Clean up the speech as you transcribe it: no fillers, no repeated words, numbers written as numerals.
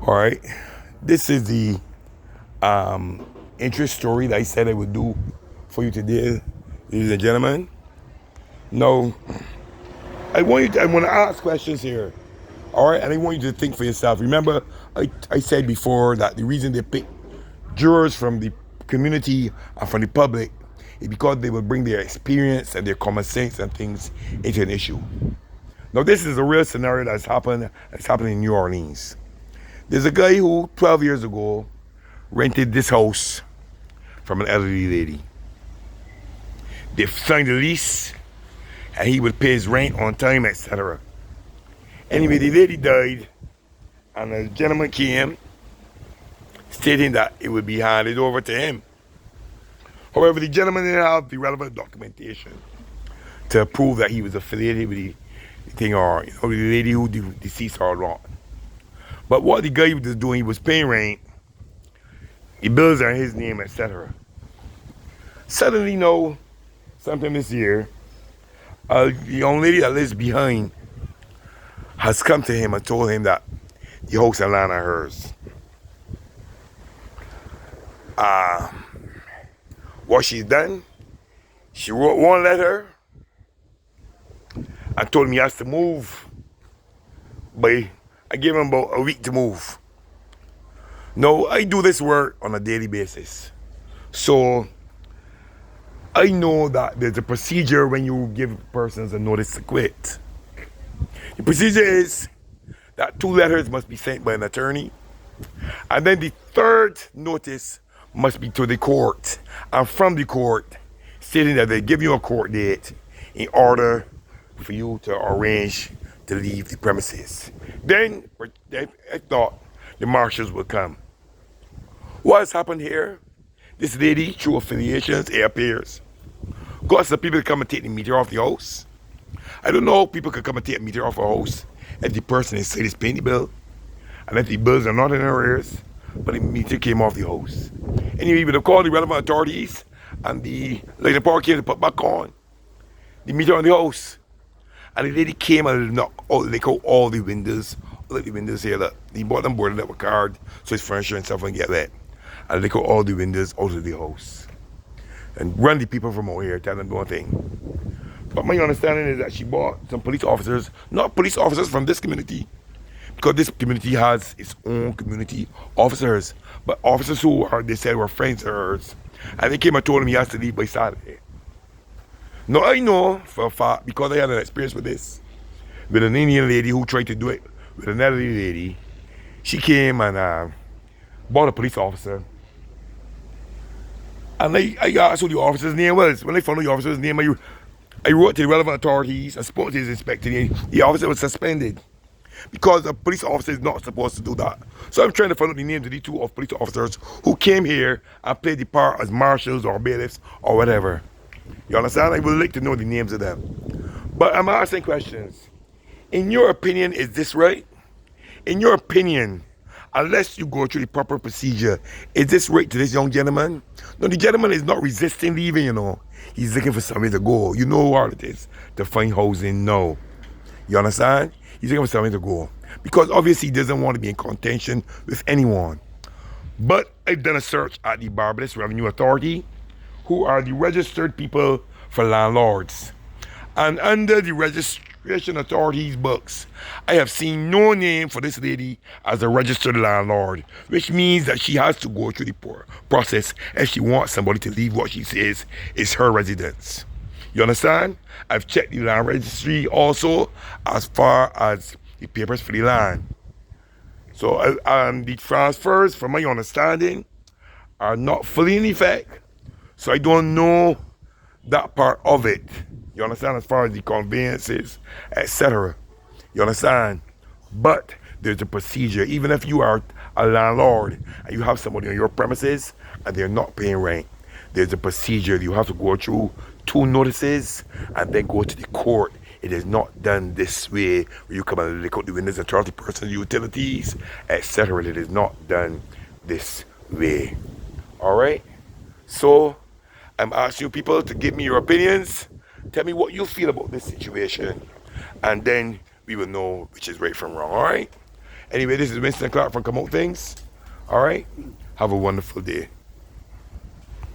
All right. This is the interest story that I said I would do for you today, ladies and gentlemen. No, I want to ask questions here. All right, and I want you to think for yourself. Remember, I said before that the reason they pick jurors from the community and from the public is because they will bring their experience and their common sense and things into an issue. Now, this is a real scenario that's happened. It's happening in New Orleans. There's a guy who 12 years ago rented this house from an elderly lady. They signed a lease and he would pay his rent on time, etc. Anyway, the lady died and a gentleman came stating that it would be handed over to him. However, the gentleman didn't have the relevant documentation to prove that he was affiliated with the thing or the lady who deceased or not. But what the guy was doing, he was paying rent, the bills are in his name, etc. Suddenly, no, sometime this year, a young lady that lives behind has come to him and told him that the house and land are hers. What she's done, she wrote one letter and told him he has to move. But I gave him about a week to move. Now, I do this work on a daily basis. So, I know that there's a procedure when you give persons a notice to quit. The procedure is that 2 letters must be sent by an attorney, and then the third notice must be to the court, and from the court, stating that they give you a court date in order for you to arrange to leave the premises. Then, I thought the marshals would come. What has happened here? This lady, through affiliations, it appears, got some people to come and take the meter off the house. I don't know how people could come and take a meter off a house if the person inside is paying the bill and if the bills are not in arrears, but the meter came off the house. Anyway, we would have called the relevant authorities and the light power came to put back on the meter on the house. And the lady came and knocked out all the windows. All the windows here, look. The bottom boarded up a card so his furniture and stuff wouldn't get wet. And they cut all the windows out of the house. And run the people from out here, tell them one thing. But my understanding is that she bought some police officers, not police officers from this community, because this community has its own community officers, but officers who are, they said, were friends of hers. And they came and told him he has to leave by Saturday. Now I know for a fact, because I had an experience with this, with an Indian lady who tried to do it with another lady. She came and bought a police officer. And I asked who the officer's name was. When I found out the officer's name, I wrote to the relevant authorities and spoke to his inspector. The officer was suspended because a police officer is not supposed to do that. So I'm trying to find out the names of the 2 police officers who came here and played the part as marshals or bailiffs or whatever. You understand? I would like to know the names of them. But I'm asking questions. In your opinion, is this right? In your opinion, unless you go through the proper procedure, is this right to this young gentleman? No, the gentleman is not resisting leaving, you know. He's looking for somewhere to go. You know how hard it is to find housing now. You understand? He's looking for somewhere to go. Because obviously he doesn't want to be in contention with anyone. But I've done a search at the Barbados Revenue Authority, who are the registered people for landlords. And under the registration authority's books, I have seen no name for this lady as a registered landlord, which means that she has to go through the process if she wants somebody to leave what she says is her residence. You understand? I've checked the land registry also as far as the papers for the land. So the transfers, from my understanding, are not fully in effect. So I don't know that part of it. You understand? As far as the conveyances, etc. You understand? But there's a procedure. Even if you are a landlord and you have somebody on your premises and they're not paying rent, there's a procedure. You have to go through 2 notices and then go to the court. It is not done this way where you come and look out the windows and turn off the person's utilities, etc. It is not done this way. Alright? So I'm asking you people to give me your opinions. Tell me what you feel about this situation. And then we will know which is right from wrong, alright? Anyway, this is Winston Clark from Come Out Things. All right? Have a wonderful day.